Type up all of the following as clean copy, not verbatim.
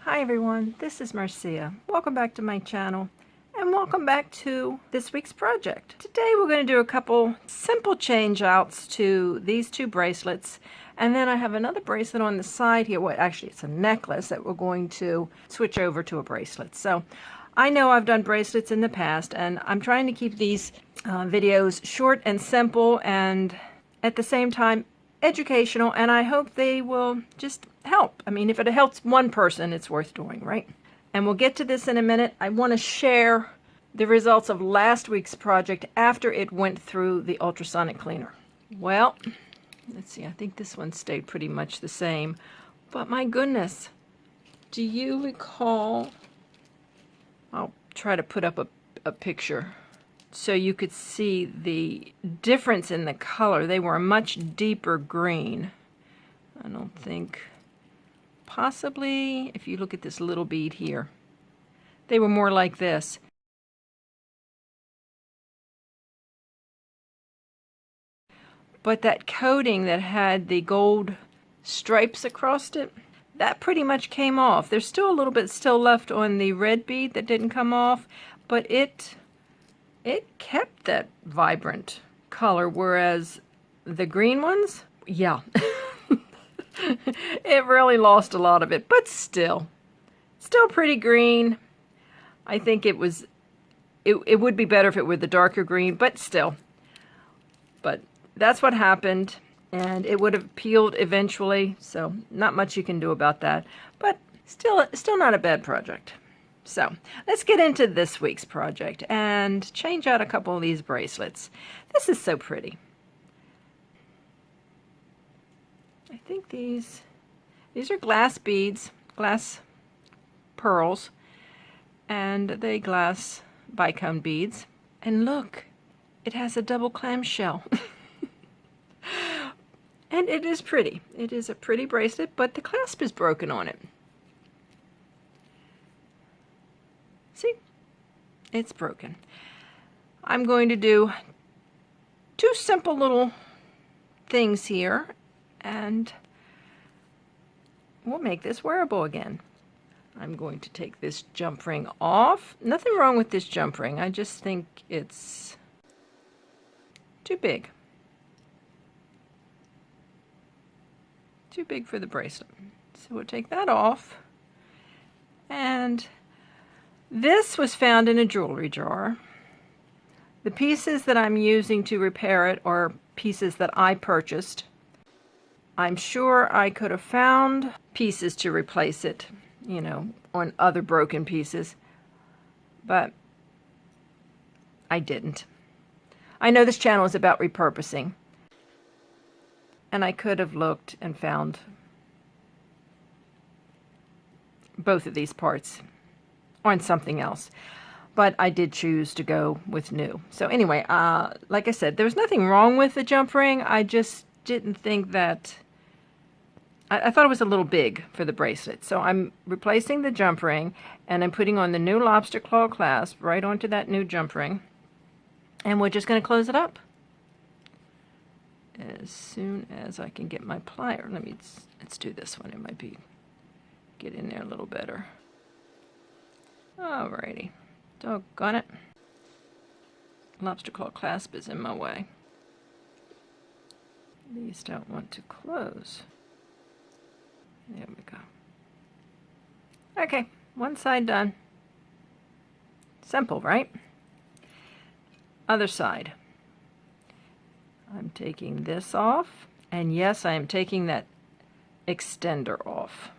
Hi everyone, this is Marcia. Welcome back to my channel and welcome back to this week's project. Today we're going to do a couple simple change outs to these two bracelets, and then I have another bracelet on the side here. Well, actually it's a necklace that we're going to switch over to a bracelet. So I know I've done bracelets in the past and I'm trying to keep these videos short and simple and at the same time educational, and I hope they will just help. I mean, if it helps one person, it's worth doing, right? And we'll get to this in a minute. I want to share the results of last week's project after it went through the ultrasonic cleaner. Well, let's see, I think this one stayed pretty much the same, but my goodness, do you recall? I'll try to put up a picture so you could see the difference in the color. They were a much deeper green. I don't think, possibly, if you look at this little bead here, they were more like this. But that coating that had the gold stripes across it, that pretty much came off. There's still a little bit still left on the red bead that didn't come off, but it kept that vibrant color, whereas the green ones, yeah, it really lost a lot of it, but still pretty green. I think it would be better if it were the darker green, but still. But that's what happened, and it would have peeled eventually, so not much you can do about that, but still not a bad project. So let's get into this week's project and change out a couple of these bracelets. This is so pretty. I think these are glass beads, glass pearls, and they glass bicone beads. And look, it has a double clamshell. And it is pretty. It is a pretty bracelet, but the clasp is broken on it. See? It's broken. I'm going to do two simple little things here, and we'll make this wearable again. I'm going to take this jump ring off. Nothing wrong with this jump ring. I just think it's too big. Too big for the bracelet. So we'll take that off. And this was found in a jewelry jar. The pieces that I'm using to repair it are pieces that I purchased. I'm sure I could have found pieces to replace it, you know, on other broken pieces, but I didn't. I know this channel is about repurposing, and I could have looked and found both of these parts on something else, but I did choose to go with new. So anyway, like I said, there was nothing wrong with the jump ring. I just didn't think that, I thought it was a little big for the bracelet. So I'm replacing the jump ring, and I'm putting on the new lobster claw clasp right onto that new jump ring, and we're just going to close it up as soon as I can get my plier. Let's do this one. It might be get in there a little better. Alrighty, doggone it. Lobster claw clasp is in my way. These don't want to close. There we go. Okay, one side done. Simple, right? Other side. I'm taking this off, and yes, I am taking that extender off.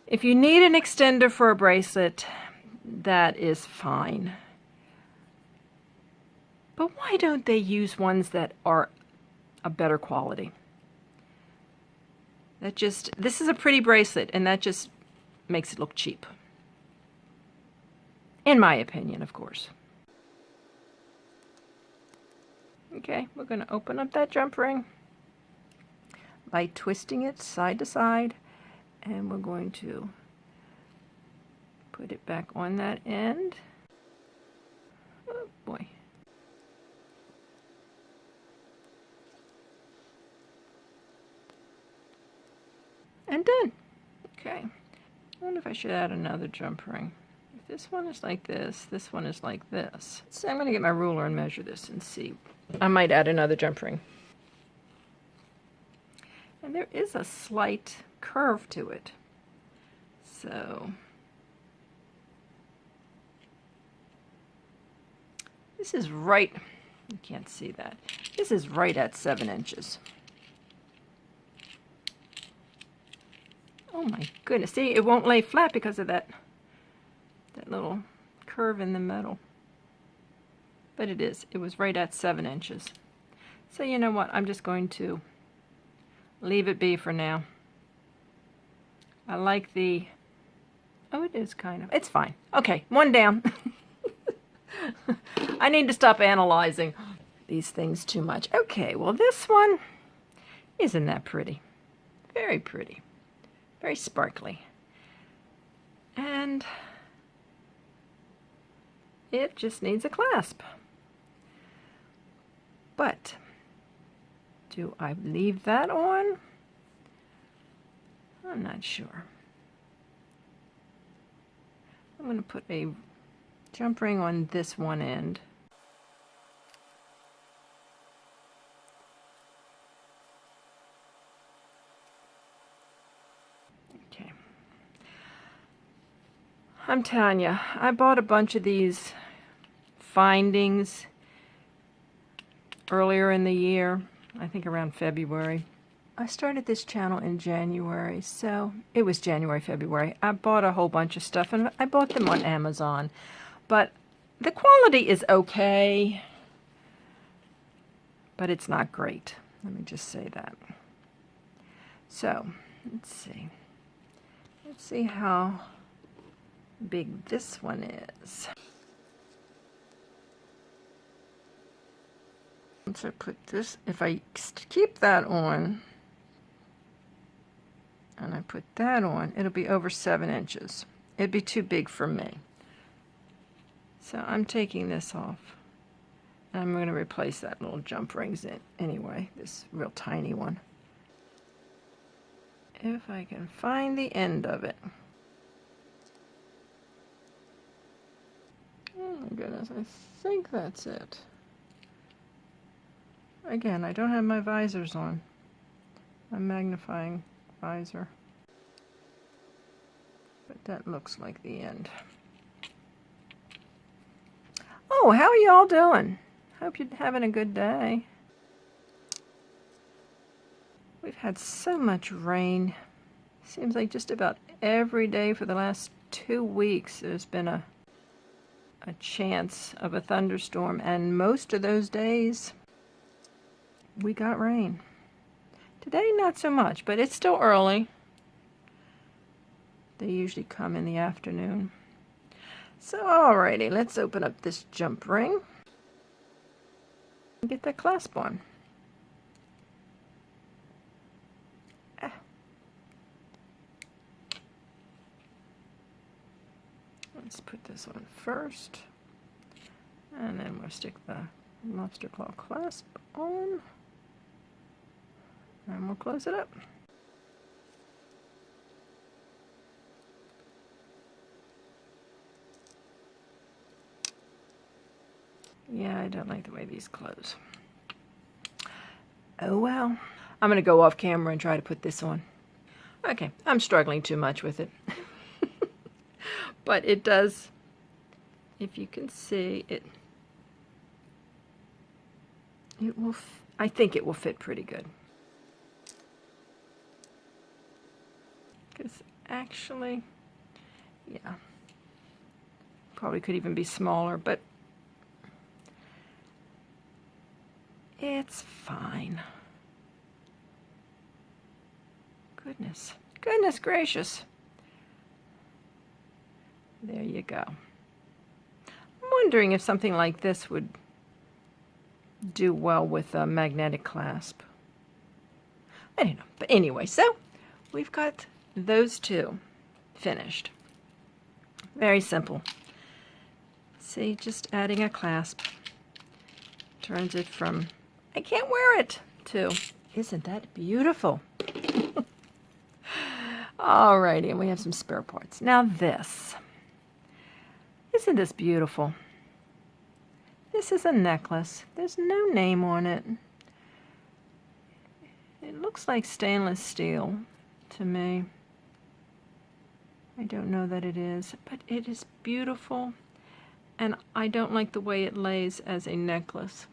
If you need an extender for a bracelet, that is fine. But why don't they use ones that are a better quality? This is a pretty bracelet, and that just makes it look cheap. In my opinion, of course. Okay, we're going to open up that jump ring by twisting it side to side, and we're going to put it back on that end. Oh boy. And done. Okay. I wonder if I should add another jump ring. If this one is like this one is like this. So I'm going to get my ruler and measure this and see. I might add another jump ring. And there is a slight curve to it. So this is right, you can't see that. This is right at 7 inches. Oh my goodness. See, it won't lay flat because of that little curve in the middle. But it is. It was right at 7 inches. So you know what? I'm just going to leave it be for now. I like the... Oh, it is kind of... It's fine. Okay, one down. I need to stop analyzing these things too much. Okay, well this one, isn't that pretty? Very pretty. Very sparkly. And it just needs a clasp. But do I leave that on? I'm not sure. I'm going to put a jump ring on this one end. Okay. I'm telling you, I bought a bunch of these findings earlier in the year, I think around February. I started this channel in January, so it was January, February. I bought a whole bunch of stuff, and I bought them on Amazon. But the quality is okay, but it's not great. Let me just say that. So, let's see. Let's see how big this one is. Once I put this, if I keep that on, and I put that on, it'll be over 7 inches. It'd be too big for me. So I'm taking this off. And I'm going to replace that little jump rings in anyway, this real tiny one. If I can find the end of it. Oh my goodness, I think that's it. Again, I don't have my visors on. My magnifying visor. But that looks like the end. Oh, how are y'all doing? Hope you're having a good day. We've had so much rain. Seems like just about every day for the last 2 weeks there's been a chance of a thunderstorm, and most of those days we got rain. Today not so much, but it's still early. They usually come in the afternoon. So alrighty, let's open up this jump ring and get that clasp on. Let's put this on first, and then we'll stick the lobster claw clasp on, and we'll close it up. Yeah, I don't like the way these close. Oh well. I'm going to go off camera and try to put this on. Okay, I'm struggling too much with it. But it does, if you can see, it will, I think it will fit pretty good. Because actually, yeah, probably could even be smaller, but it's fine. Goodness gracious. There you go. I'm wondering if something like this would do well with a magnetic clasp. I don't know. But anyway, so we've got those two finished. Very simple. See, just adding a clasp turns it from, I can't wear it, to, isn't that beautiful? Alrighty, and we have some spare parts. Now this. Isn't this beautiful? This is a necklace. There's no name on it. It looks like stainless steel to me. I don't know that it is, but it is beautiful. And I don't like the way it lays as a necklace.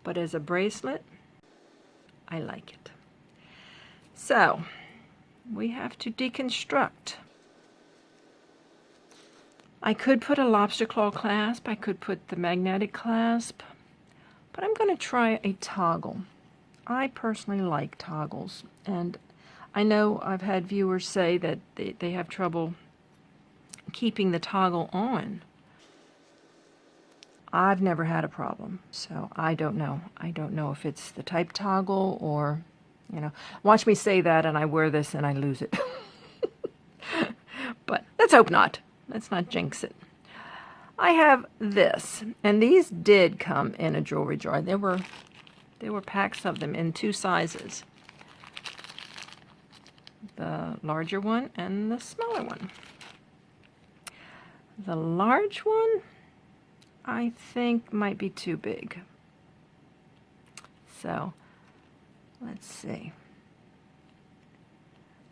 But as a bracelet, I like it. So, we have to deconstruct. I could put a lobster claw clasp, I could put the magnetic clasp, but I'm going to try a toggle. I personally like toggles, and I know I've had viewers say that they have trouble keeping the toggle on. I've never had a problem, so I don't know. I don't know if it's the type toggle or, you know, watch me say that and I wear this and I lose it. But let's hope not. Let's not jinx it. I have this, and these did come in a jewelry jar. There were packs of them in 2 sizes. The larger one and the smaller one. The large one, I think, might be too big. So, let's see.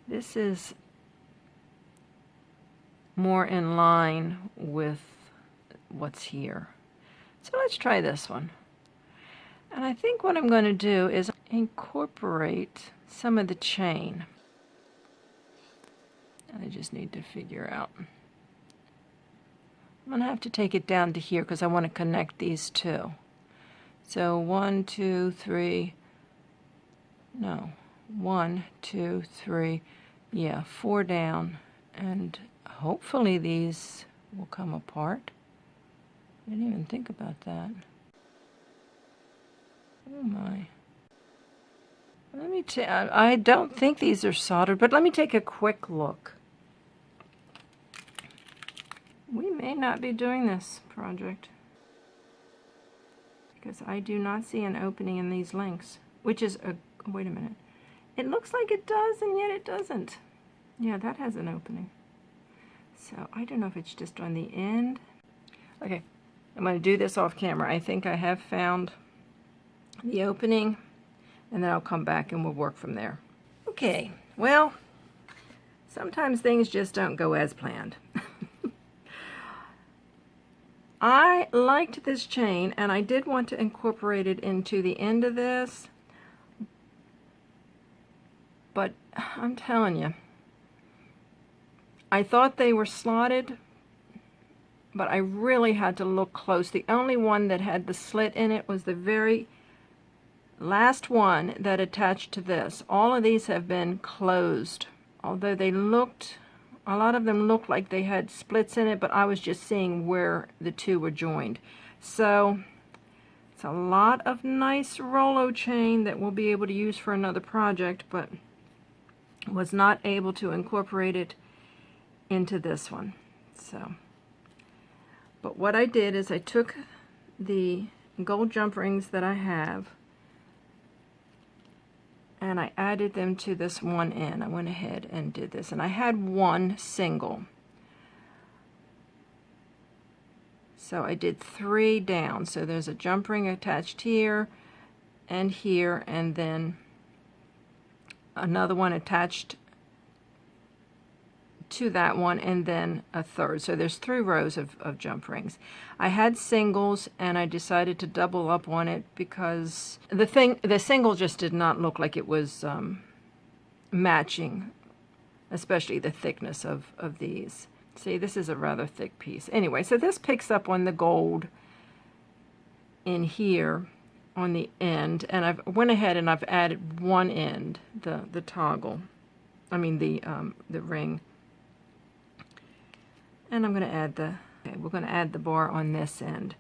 This is more in line with what's here. So let's try this one. And I think what I'm going to do is incorporate some of the chain. And I just need to figure out. I'm going to have to take it down to here because I want to connect these two. So 1, 2, 3, no, 1, 2, 3, yeah, 4 down, and hopefully these will come apart. I didn't even think about that. Oh my. Let me I don't think these are soldered, but let me take a quick look. We may not be doing this project because I do not see an opening in these links, which is a, wait a minute. It looks like it does, and yet it doesn't. Yeah, that has an opening. So I don't know if it's just on the end. Okay, I'm going to do this off camera. I think I have found the opening, and then I'll come back and we'll work from there. Okay, well, sometimes things just don't go as planned. I liked this chain, and I did want to incorporate it into the end of this, but I'm telling you, I thought they were slotted, but I really had to look close. The only one that had the slit in it was the very last one that attached to this. All of these have been closed, although they looked, a lot of them looked like they had splits in it, but I was just seeing where the two were joined. So it's a lot of nice Rolo chain that we'll be able to use for another project, but was not able to incorporate it into this one. So, but what I did is I took the gold jump rings that I have and I added them to this one end. I went ahead and did this, and I had one single. So I did 3 down. So there's a jump ring attached here, and then another one attached to that one, and then a third. So there's 3 rows of jump rings. I had singles, and I decided to double up on it because the single just did not look like it was matching, especially the thickness of these. See, this is a rather thick piece. Anyway, so this picks up on the gold in here on the end, and I've went ahead and I've added one end, the toggle, I mean the ring. And I'm going to add we're going to add the bar on this end.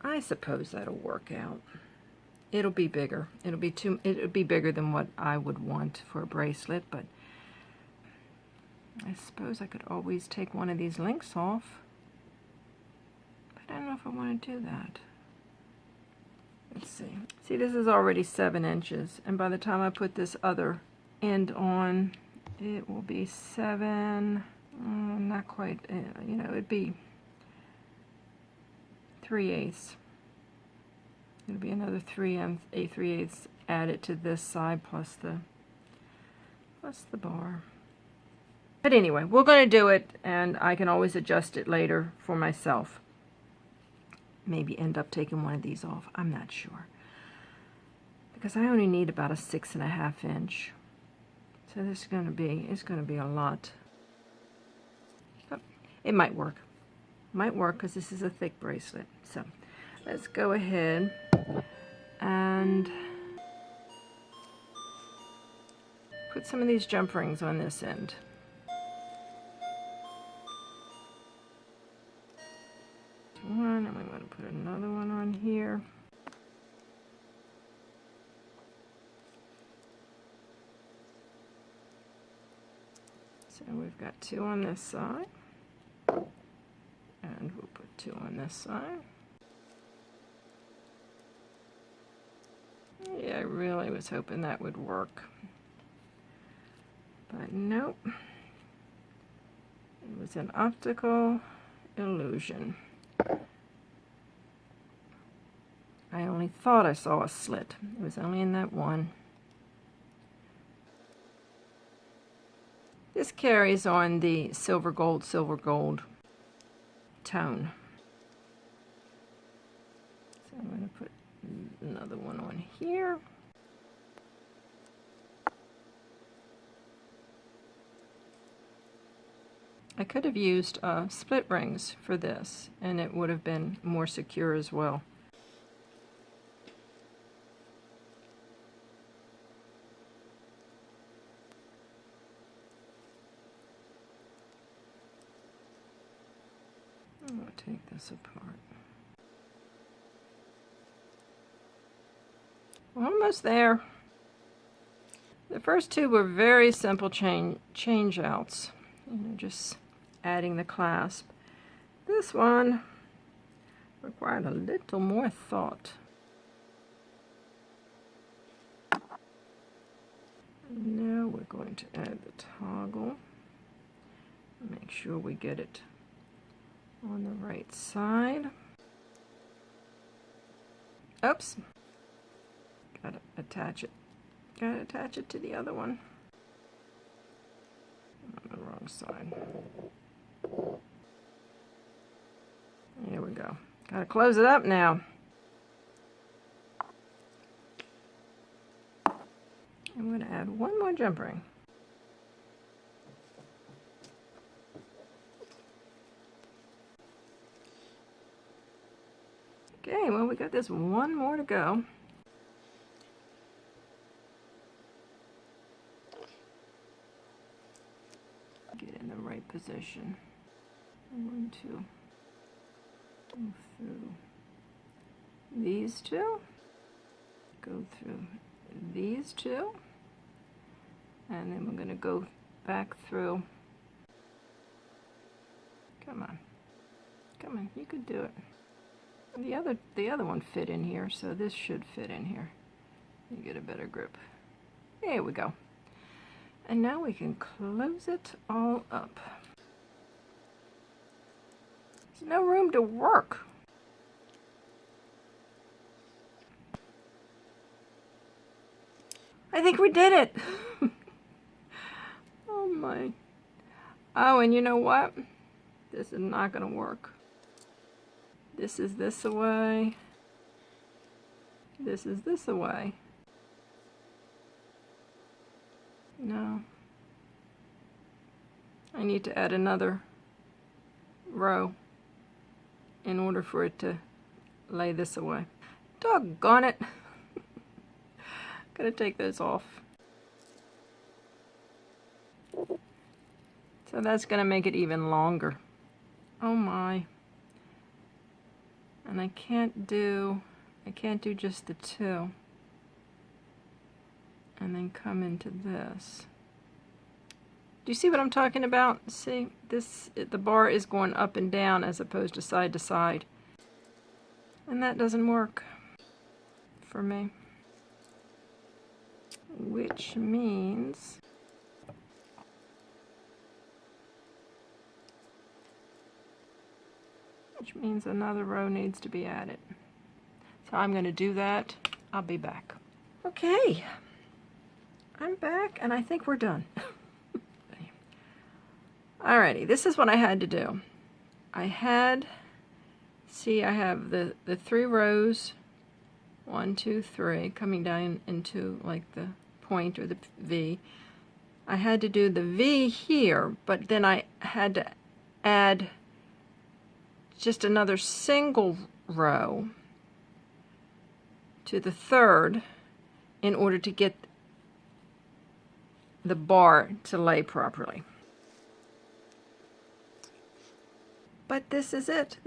I suppose that'll work out. It'll be bigger. It'll be bigger than what I would want for a bracelet, but I suppose I could always take one of these links off. But I don't know if I want to do that. Let's see. See, this is already 7 inches, and by the time I put this other end on, it will be 7, not quite, you know, it'd be 3/8. It'll be another 3/8 added to this side plus the bar. But anyway, we're going to do it, and I can always adjust it later for myself. Maybe end up taking one of these off. I'm not sure, because I only need about a 6.5 inch. So this is going to be, it's going to be a lot. But it might work. Might work because this is a thick bracelet. So let's go ahead and put some of these jump rings on this end. One, and we want to put another one on here. So we've got 2 on this side, and we'll put 2 on this side. Yeah, I really was hoping that would work, but nope. It was an optical illusion. I only thought I saw a slit. It was only in that one. This carries on the silver gold tone. So I'm going to put another one on here. I could have used split rings for this, and it would have been more secure as well. I'm going to take this apart. We're almost there. The first 2 were very simple change outs. You know, just adding the clasp. This one required a little more thought. Now we're going to add the toggle. Make sure we get it on the right side. Oops. Gotta attach it. Gotta attach it to the other one. On the wrong side. There we go. Gotta close it up now. I'm going to add one more jump ring. Okay, well, we got this one more to go. Get in the right position. I'm going to go through these 2, go through these 2, and then we're going to go back through. Come on. Come on, you could do it. The other one fit in here, so this should fit in here. You get a better grip. There we go. And now we can close it all up. There's no room to work. I think we did it. Oh my. Oh, and you know what? This is not going to work. This is this away. This is this away. No. I need to add another row in order for it to lay this away. Doggone it. Gotta take those off. So that's gonna make it even longer. Oh my. And I can't do just the 2 and then come into this. Do you see what I'm talking about? See, the bar is going up and down as opposed to side, and that doesn't work for me. Which means another row needs to be added. So I'm going to do that. I'll be back. Okay, I'm back and I think we're done. Alrighty, this is what I had to do. I have the 3 rows, 1, 2, 3, coming down into like the point or the V. I had to do the V here, but then I had to add just another single row to the 3rd in order to get the bar to lay properly. But this is it.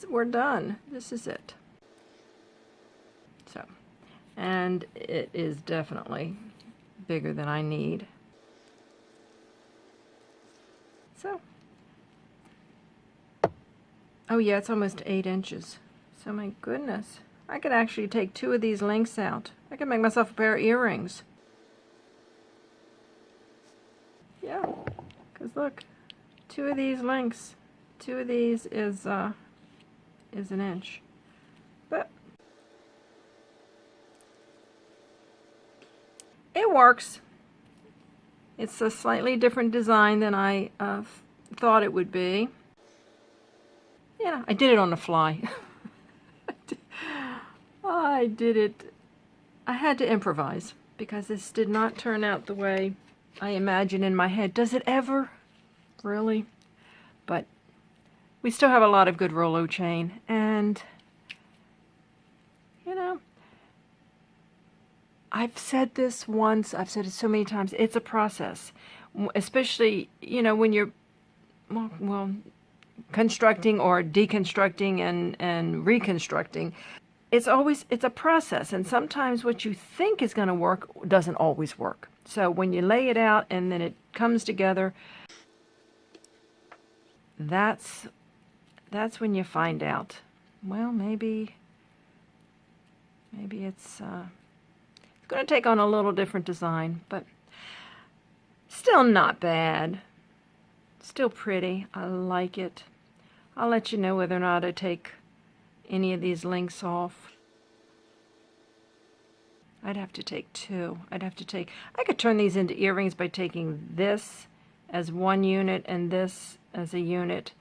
We're done. This is it. So, and it is definitely bigger than I need. So, oh yeah, it's almost 8 inches. So my goodness, I could actually take 2 of these links out. I could make myself a pair of earrings. Yeah, because look, 2 of these links. 2 of these is an inch, but it works. It's a slightly different design than I thought it would be. Yeah, I did it on the fly. I did it. I had to improvise because this did not turn out the way I imagined in my head. Does it ever? Really? But we still have a lot of good Rollo chain, and you know, I've said this once, I've said it so many times, it's a process, especially, you know, when you're well constructing or deconstructing and reconstructing. It's a process, and sometimes what you think is going to work doesn't always work. So when you lay it out and then it comes together, that's when you find out, well, maybe it's going to take on a little different design, but still not bad. Still pretty. I like it. I'll let you know whether or not I take any of these links off. I'd have to take 2. I could turn these into earrings by taking this as one unit and this as a unit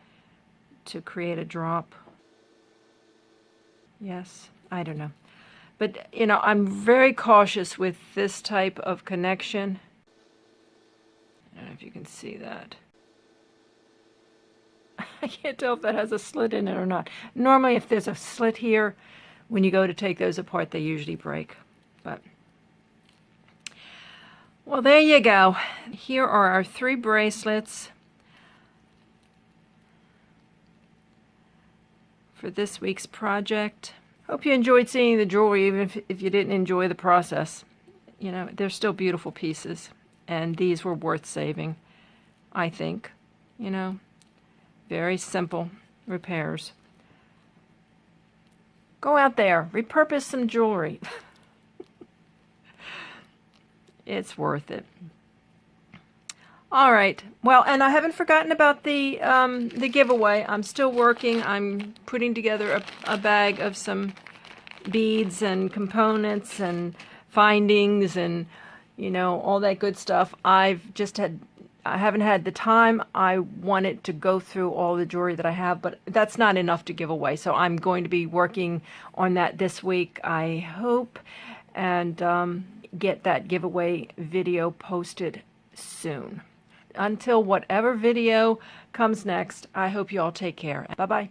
to create a drop. Yes, I don't know. But, you know, I'm very cautious with this type of connection. I don't know if you can see that. I can't tell if that has a slit in it or not. Normally, if there's a slit here, when you go to take those apart, they usually break. But, well, there you go. Here are our 3 bracelets for this week's project. Hope you enjoyed seeing the jewelry, even if you didn't enjoy the process. You know, they're still beautiful pieces, and these were worth saving, I think. You know, very simple repairs. Go out there, repurpose some jewelry. It's worth it. All right. Well, and I haven't forgotten about the giveaway. I'm still working. I'm putting together a bag of some beads and components and findings and, you know, all that good stuff. I haven't had the time. I wanted to go through all the jewelry that I have, but that's not enough to give away. So I'm going to be working on that this week, I hope, and get that giveaway video posted soon. Until whatever video comes next, I hope you all take care. Bye-bye.